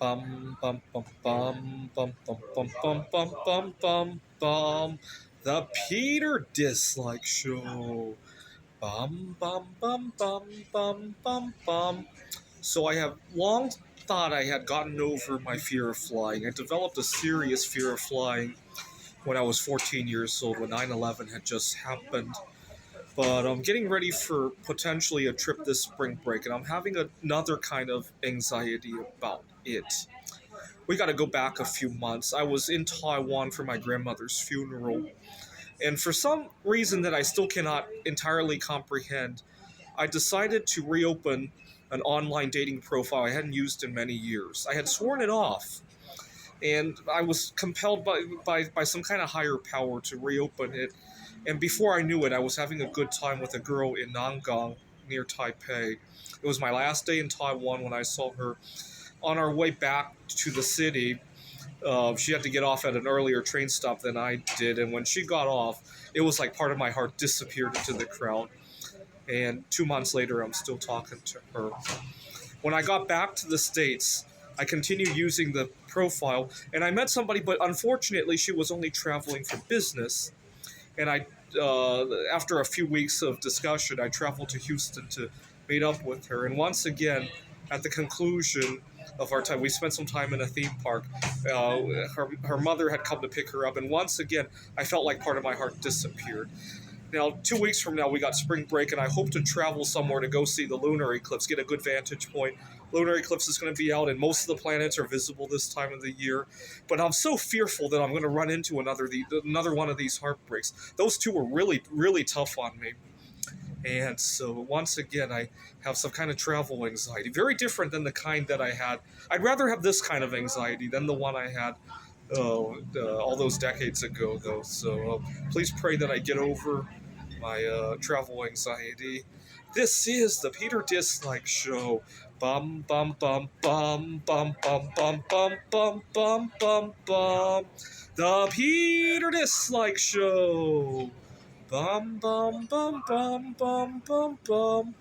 Bum bum bum bum bum bum bum bum bum bum bum bum. The Peter Dislike Show. Bum bum bum bum bum bum bum. So I have long thought I had gotten over my fear of flying. I developed a serious fear of flying when I was 14 years old, when 9/11 had just happened. But I'm getting ready for potentially a trip this spring break, and I'm having another kind of anxiety about it. We got to go back a few months. I was in Taiwan for my grandmother's funeral, and for some reason that I still cannot entirely comprehend, I decided to reopen an online dating profile I hadn't used in many years. I had sworn it off, and I was compelled by some kind of higher power to reopen it. And before I knew it, I was having a good time with a girl in Nangang near Taipei. It was my last day in Taiwan when I saw her. On our way back to the city, she had to get off at an earlier train stop than I did, and when she got off, it was like part of my heart disappeared into the crowd. And 2 months later, I'm still talking to her. When I got back to the States, I continued using the profile, and I met somebody, but unfortunately, she was only traveling for business. And after a few weeks of discussion, I traveled to Houston to meet up with her. And once again, at the conclusion of our time, we spent some time in a theme park. Her mother had come to pick her up, and once again, I felt like part of my heart disappeared. Now, 2 weeks from now, we got spring break, and I hope to travel somewhere to go see the lunar eclipse, get a good vantage point. Lunar eclipse is going to be out, and most of the planets are visible this time of the year. But I'm so fearful that I'm going to run into another one of these heartbreaks. Those two were really, really tough on me. And so, once again, I have some kind of travel anxiety. Very different than the kind that I had. I'd rather have this kind of anxiety than the one I had all those decades ago, though. So please pray that I get over my travel anxiety. This is the Peter Dislike Show. Bum bum bum bum bum bum bum bum bum bum bum bum. The Peter Dislike Show. Bum bum bum bum bum bum bum.